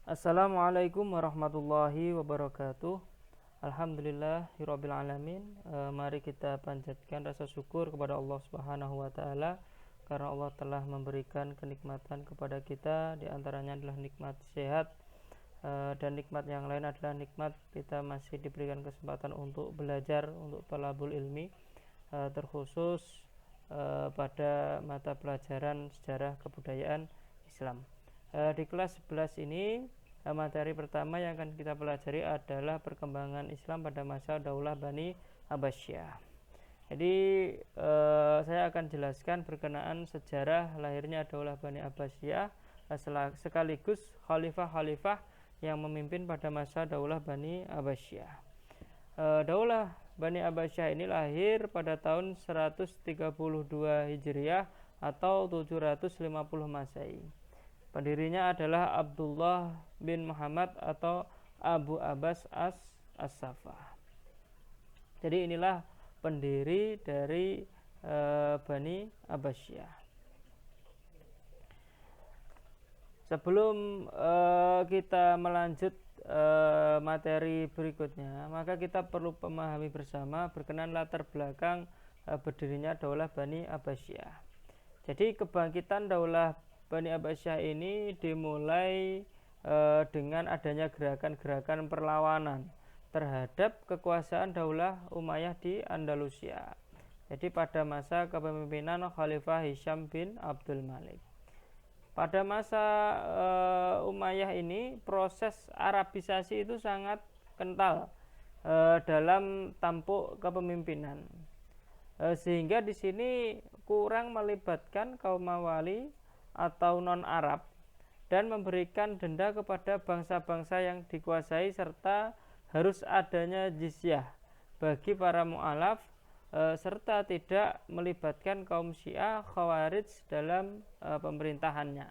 Assalamualaikum warahmatullahi wabarakatuh. Alhamdulillahirabbil alamin. Mari kita panjatkan rasa syukur kepada Allah Subhanahu wa taala karena Allah telah memberikan kenikmatan kepada kita, di antaranya adalah nikmat sehat, dan nikmat yang lain adalah nikmat kita masih diberikan kesempatan untuk belajar, untuk thalabul ilmi, terkhusus pada mata pelajaran sejarah kebudayaan Islam. Di kelas 11 ini, materi pertama yang akan kita pelajari adalah perkembangan Islam pada masa Daulah Bani Abbasiyah. Jadi saya akan jelaskan berkenaan sejarah lahirnya Daulah Bani Abbasiyah sekaligus khalifah-khalifah yang memimpin pada masa Daulah Bani Abbasiyah. Daulah Bani Abbasiyah ini lahir pada tahun 132 Hijriah atau 750 Masehi. Pendirinya adalah Abdullah bin Muhammad atau Abu Abbas as-Safah. Jadi inilah pendiri dari Bani Abbasiyah. Sebelum kita melanjut materi berikutnya, maka kita perlu memahami bersama berkenaan latar belakang berdirinya Daulah Bani Abbasiyah. Jadi kebangkitan Daulah Bani Abbasiyah ini dimulai dengan adanya gerakan-gerakan perlawanan terhadap kekuasaan Daulah Umayyah di Andalusia. Jadi pada masa kepemimpinan Khalifah Hisham bin Abdul Malik. Pada masa Umayyah ini proses Arabisasi itu sangat kental dalam tampuk kepemimpinan. Sehingga di sini kurang melibatkan kaum Mawali atau non-Arab dan memberikan denda kepada bangsa-bangsa yang dikuasai, serta harus adanya jizyah bagi para mu'alaf, serta tidak melibatkan kaum Syiah Khawarij dalam pemerintahannya.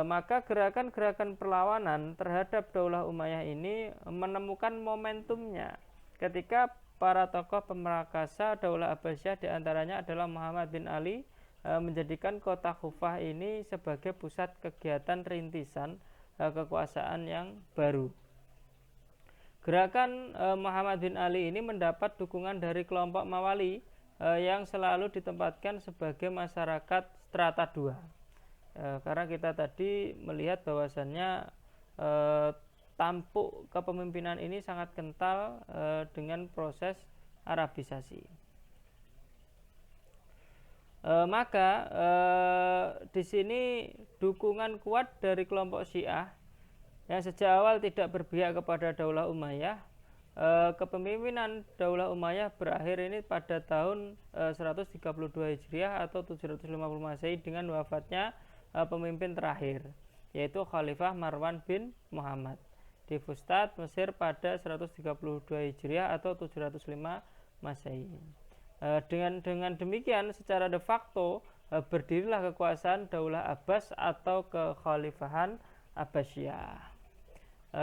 Maka gerakan-gerakan perlawanan terhadap Daulah Umayyah ini menemukan momentumnya ketika para tokoh pemerakasa Daulah Abbasiyah, diantaranya adalah Muhammad bin Ali, menjadikan kota Kufah ini sebagai pusat kegiatan rintisan kekuasaan yang baru. Gerakan Muhammad bin Ali ini mendapat dukungan dari kelompok Mawali yang selalu ditempatkan sebagai masyarakat strata 2. Karena kita tadi melihat bahwasannya tampuk kepemimpinan ini sangat kental dengan proses Arabisasi. Maka di sini dukungan kuat dari kelompok Syiah yang sejak awal tidak berpihak kepada Daulah Umayyah. Kepemimpinan Daulah Umayyah berakhir ini pada tahun 132 Hijriah atau 750 Masehi dengan wafatnya pemimpin terakhir, yaitu Khalifah Marwan bin Muhammad di Fustat, Mesir pada 132 Hijriah atau 705 Masehi. Dengan demikian secara de facto berdirilah kekuasaan Daulah Abbas atau kekhalifahan Abbasiyah.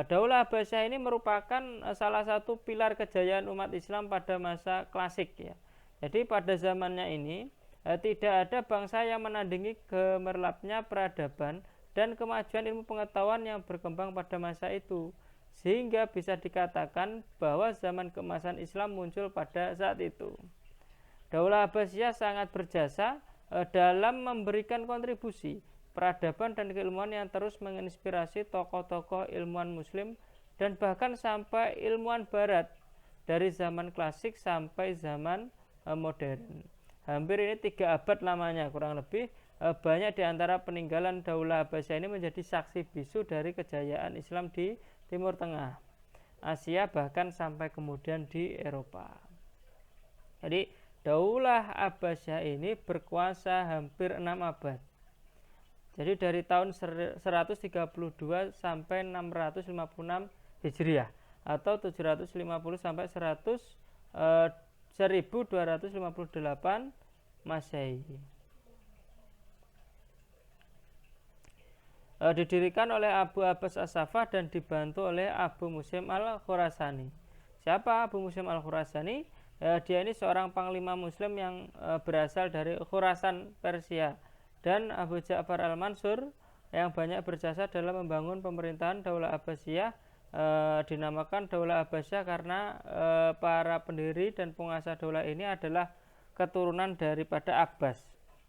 Daulah Abbasiyah ini merupakan salah satu pilar kejayaan umat Islam pada masa klasik, ya. Jadi pada zamannya ini tidak ada bangsa yang menandingi gemerlapnya peradaban dan kemajuan ilmu pengetahuan yang berkembang pada masa itu, sehingga bisa dikatakan bahwa zaman keemasan Islam muncul pada saat itu. Daulah Abbasiyah sangat berjasa dalam memberikan kontribusi peradaban dan keilmuan yang terus menginspirasi tokoh-tokoh ilmuwan muslim dan bahkan sampai ilmuwan barat dari zaman klasik sampai zaman modern. Hampir ini 3 abad lamanya kurang lebih. Banyak di antara peninggalan Daulah Abbasiyah ini menjadi saksi bisu dari kejayaan Islam di Timur Tengah, Asia, bahkan sampai kemudian di Eropa. Jadi Daulah Abbasiyah ini berkuasa hampir 6 abad. Jadi dari tahun 132 sampai 656 Hijriah atau 750 sampai 1258 Masehi. Didirikan oleh Abu Abbas as-Safah dan dibantu oleh Abu Muslim al-Khurasani. Siapa Abu Muslim al-Khurasani? Dia ini seorang panglima muslim yang berasal dari Khurasan, Persia. Dan Abu Ja'far al-Mansur yang banyak berjasa dalam membangun pemerintahan Daulah Abbasiyah. Dinamakan Daulah Abbasiyah karena para pendiri dan penguasa daulah ini adalah keturunan daripada Abbas,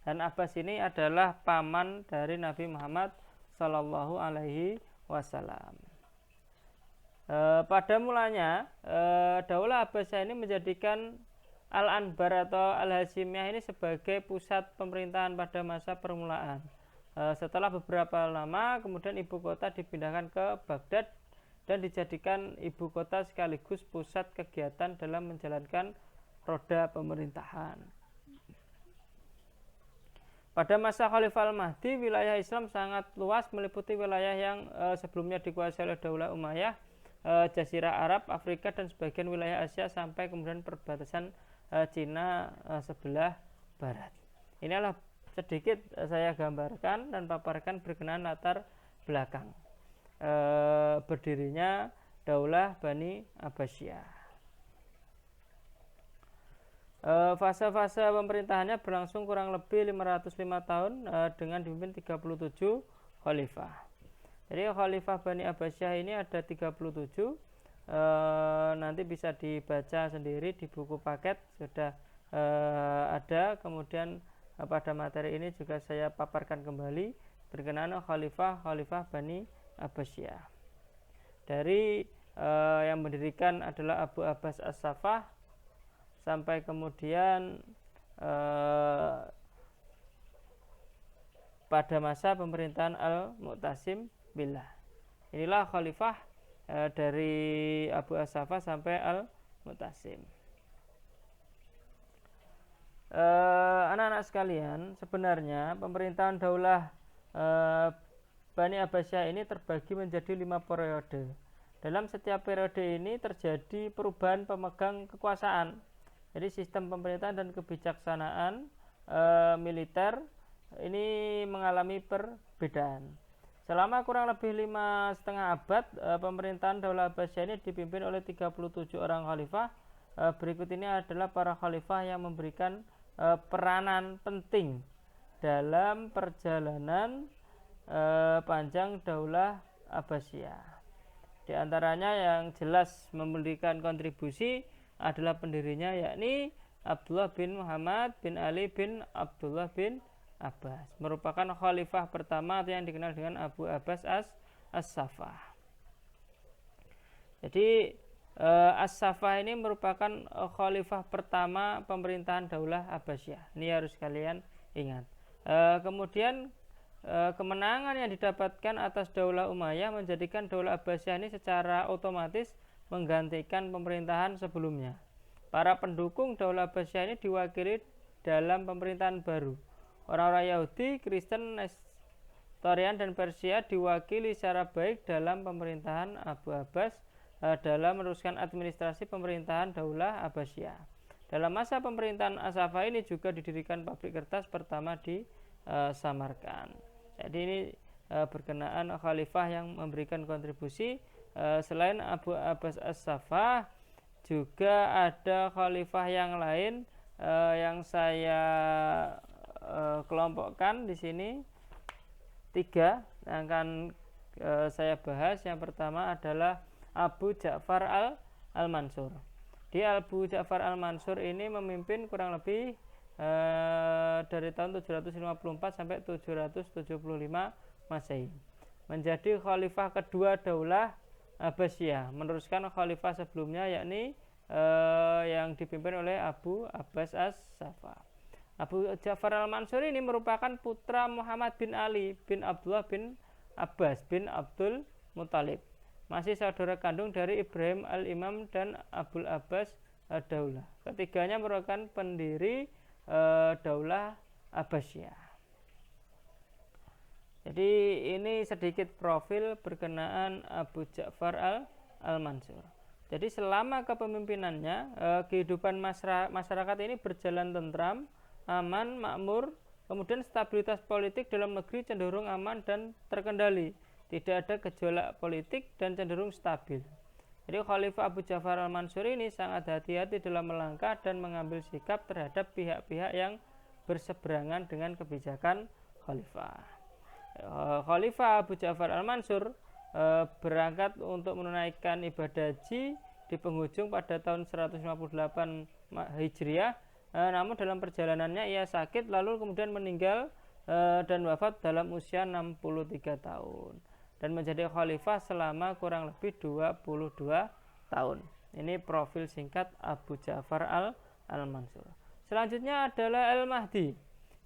dan Abbas ini adalah paman dari Nabi Muhammad Sallallahu Alaihi Wasallam. Pada mulanya Daulah Abbasiyah ini menjadikan Al-Anbar atau Al-Hashimiyah ini sebagai pusat pemerintahan pada masa permulaan. Setelah beberapa lama kemudian ibu kota dipindahkan ke Baghdad dan dijadikan ibu kota sekaligus pusat kegiatan dalam menjalankan roda pemerintahan. Pada masa Khalifah Al-Mahdi, wilayah Islam sangat luas meliputi wilayah yang sebelumnya dikuasai oleh Daulah Umayyah, Jazirah Arab, Afrika, dan sebagian wilayah Asia sampai kemudian perbatasan Cina sebelah barat. Inilah sedikit saya gambarkan dan paparkan berkenaan latar belakang berdirinya Daulah Bani Abbasiyah. Fase-fase pemerintahannya berlangsung kurang lebih 505 tahun dengan dipimpin 37 khalifah. Jadi khalifah Bani Abbasiyah ini ada 37. Nanti bisa dibaca sendiri di buku paket sudah ada. Kemudian pada materi ini juga saya paparkan kembali berkenaan khalifah Bani Abbasiyah. Dari yang mendirikan adalah Abu Abbas As-Saffah sampai kemudian pada masa pemerintahan Al-Mu'tasim Billah. Inilah khalifah dari Abu As-Saffah sampai Al-Mu'tasim. Anak-anak sekalian, sebenarnya pemerintahan Daulah Bani Abbasiyah ini terbagi menjadi 5 periode. Dalam setiap periode ini terjadi perubahan pemegang kekuasaan. Jadi sistem pemerintahan dan kebijaksanaan militer ini mengalami perbedaan. Selama kurang lebih 5,5 abad, pemerintahan Daulah Abbasiyah ini dipimpin oleh 37 orang khalifah. Berikut ini adalah para khalifah yang memberikan peranan penting dalam perjalanan panjang Daulah Abbasiyah. Di antaranya yang jelas memberikan kontribusi adalah pendirinya, yakni Abdullah bin Muhammad bin Ali bin Abdullah bin Abbas, merupakan khalifah pertama yang dikenal dengan Abu Abbas As-Saffah. Jadi As-Saffah ini merupakan khalifah pertama pemerintahan Daulah Abbasiyah. Ini harus kalian ingat. Kemudian kemenangan yang didapatkan atas Daulah Umayyah menjadikan Daulah Abbasiyah ini secara otomatis menggantikan pemerintahan sebelumnya. Para pendukung Daulah Abbasiyah ini diwakili dalam pemerintahan baru. Orang-orang Yahudi, Kristen, Nestorian, dan Persia diwakili secara baik dalam pemerintahan Abu Abbas dalam meneruskan administrasi pemerintahan Daulah Abbasiyah. Dalam masa pemerintahan As-Saffah ini juga didirikan pabrik kertas pertama di Samarkand. Jadi ini berkenaan khalifah yang memberikan kontribusi. Selain Abu Abbas As-Saffah, juga ada khalifah yang lain yang saya kelompokkan di sini 3 yang akan saya bahas. Yang pertama adalah Abu Ja'far Al-Mansur. Di Abu Ja'far Al-Mansur ini memimpin kurang lebih dari tahun 754 sampai 775 Masehi. Menjadi khalifah kedua Daulah Abbasiyah, meneruskan khalifah sebelumnya, yakni yang dipimpin oleh Abu Abbas As-Saffah. Abu Ja'far Al-Mansur ini merupakan putra Muhammad bin Ali bin Abdullah bin Abbas bin Abdul Muthalib, masih saudara kandung dari Ibrahim Al-Imam dan Abul Abbas Ad-Daulah. Ketiganya merupakan pendiri Daulah Abbasiyah. Jadi ini sedikit profil berkenaan Abu Ja'far Al-Mansur. Jadi selama kepemimpinannya kehidupan masyarakat ini berjalan tentram, aman, makmur. Kemudian stabilitas politik dalam negeri cenderung aman dan terkendali. Tidak ada gejolak politik dan cenderung stabil. Jadi Khalifah Abu Ja'far Al-Mansur ini sangat hati-hati dalam melangkah dan mengambil sikap terhadap pihak-pihak yang berseberangan dengan kebijakan Khalifah. Khalifah Abu Ja'far Al-Mansur berangkat untuk menunaikan ibadah haji di penghujung pada tahun 158 Hijriah. Namun dalam perjalanannya ia sakit lalu kemudian meninggal dan wafat dalam usia 63 tahun dan menjadi khalifah selama kurang lebih 22 tahun. Ini profil singkat Abu Ja'far Al-Mansur. Selanjutnya adalah Al-Mahdi.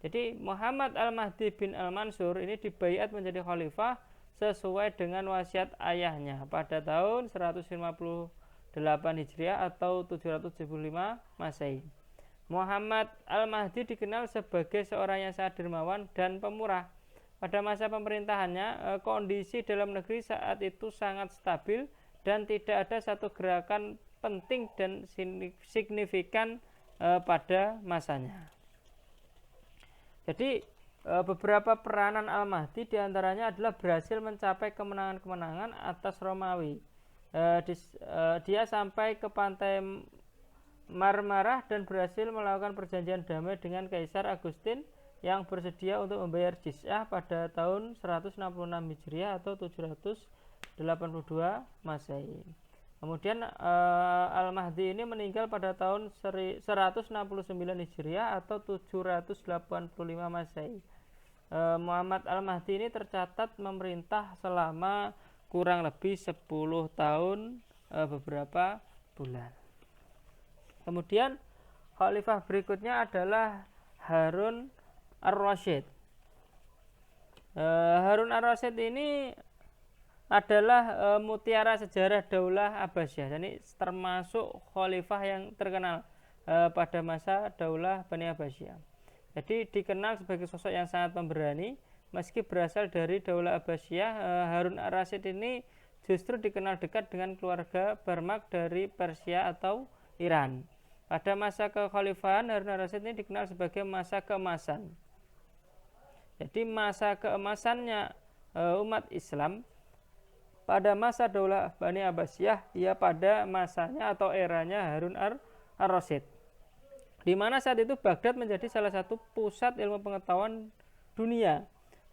Jadi Muhammad Al-Mahdi bin Al-Mansur ini dibaiat menjadi khalifah sesuai dengan wasiat ayahnya pada tahun 158 Hijriah atau 775 Masehi. Muhammad Al-Mahdi dikenal sebagai seorang yang sangat dermawan dan pemurah. Pada masa pemerintahannya, kondisi dalam negeri saat itu sangat stabil dan tidak ada satu gerakan penting dan signifikan pada masanya. Jadi beberapa peranan Al-Mahdi diantaranya adalah berhasil mencapai kemenangan-kemenangan atas Romawi. Dia sampai ke pantai Marmarah dan berhasil melakukan perjanjian damai dengan Kaisar Agustin yang bersedia untuk membayar jizyah pada tahun 166 Hijriah atau 782 Masehi. Kemudian Al-Mahdi ini meninggal pada tahun 169 Hijriah atau 785 Masehi. Muhammad Al-Mahdi ini tercatat memerintah selama kurang lebih 10 tahun beberapa bulan. Kemudian khalifah berikutnya adalah Harun Ar-Rasyid. Harun Ar-Rasyid ini adalah mutiara sejarah Daulah Abbasiyah. Jadi termasuk khalifah yang terkenal pada masa Daulah Bani Abbasiyah. Jadi dikenal sebagai sosok yang sangat pemberani. Meski berasal dari Daulah Abbasiyah, Harun Ar-Rasyid ini justru dikenal dekat dengan keluarga Barmak dari Persia atau Iran. Pada masa kekhalifahan, Harun Ar-Rasyid ini dikenal sebagai masa keemasan. Jadi masa keemasannya umat Islam pada masa Daulah Bani Abbasiyah, ia pada masanya atau eranya Harun Ar-Rasyid, di mana saat itu Baghdad menjadi salah satu pusat ilmu pengetahuan dunia.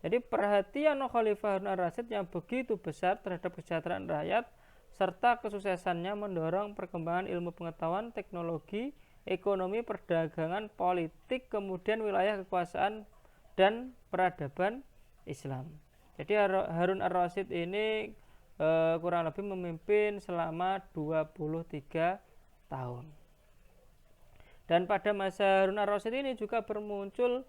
Jadi perhatian Khalifah Harun Ar-Rasyid yang begitu besar terhadap kesejahteraan rakyat serta kesuksesannya mendorong perkembangan ilmu pengetahuan, teknologi, ekonomi, perdagangan, politik, kemudian wilayah kekuasaan dan peradaban Islam. Jadi Harun Ar-Rasyid ini kurang lebih memimpin selama 23 tahun. Dan pada masa Harun Ar-Rasyid ini juga bermuncul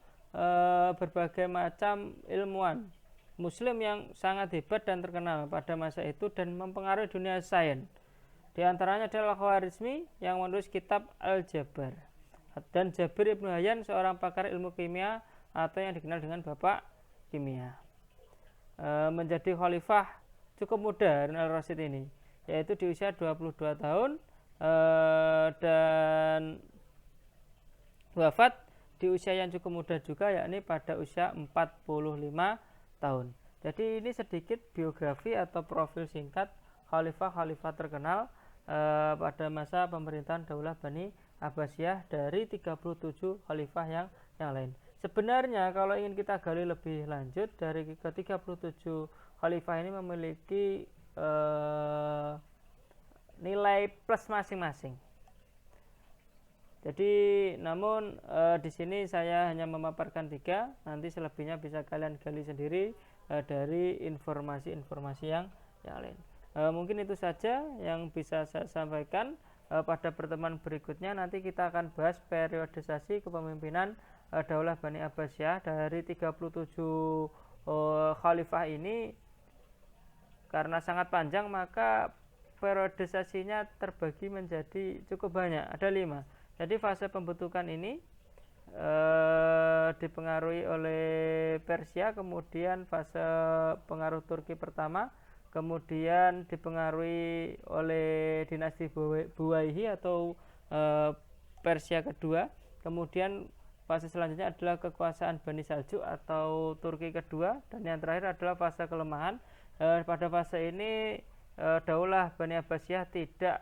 berbagai macam ilmuwan Muslim yang sangat hebat dan terkenal pada masa itu dan mempengaruhi dunia sains. Di antaranya adalah Khwarizmi yang menulis kitab Al-Jabar, dan Jabir Ibnu Hayyan, seorang pakar ilmu kimia atau yang dikenal dengan Bapak Kimia. Menjadi khalifah cukup muda Harun Ar-Rasyid ini, yaitu di usia 22 tahun dan wafat di usia yang cukup muda juga, yakni pada usia 45 tahun. Jadi ini sedikit biografi atau profil singkat khalifah-khalifah terkenal pada masa pemerintahan Daulah Bani Abbasiyah dari 37 khalifah yang lain. Sebenarnya kalau ingin kita gali lebih lanjut, dari ke-37 khalifah ini memiliki nilai plus masing-masing. Jadi namun di sini saya hanya memaparkan 3, nanti selebihnya bisa kalian gali sendiri dari informasi-informasi yang lain. Mungkin itu saja yang bisa saya sampaikan. Pada pertemuan berikutnya nanti kita akan bahas periodisasi kepemimpinan Daulah Bani Abbasiyah dari 37 khalifah ini. Karena sangat panjang maka periodisasinya terbagi menjadi cukup banyak, ada 5. Jadi fase pembentukan ini dipengaruhi oleh Persia, kemudian fase pengaruh Turki pertama, kemudian dipengaruhi oleh dinasti Buwayhi atau Persia kedua, kemudian fase selanjutnya adalah kekuasaan Bani Saljuk atau Turki kedua, dan yang terakhir adalah fase kelemahan. Pada fase ini Daulah Bani Abbasiyah tidak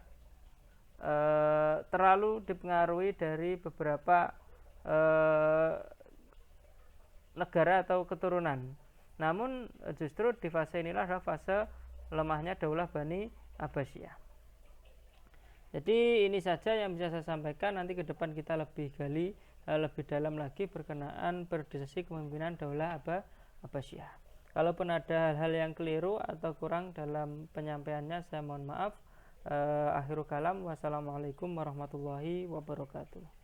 terlalu dipengaruhi dari beberapa negara atau keturunan. Namun justru di fase inilah adalah fase lemahnya Daulah Bani Abbasiyah. Jadi ini saja yang bisa saya sampaikan. Nanti ke depan kita lebih gali lebih dalam lagi berkenaan periodisasi kepemimpinan Daulah Abbasiyah. Kalaupun ada hal-hal yang keliru atau kurang dalam penyampaiannya, saya mohon maaf. Akhirul kalam, wassalamualaikum warahmatullahi wabarakatuh.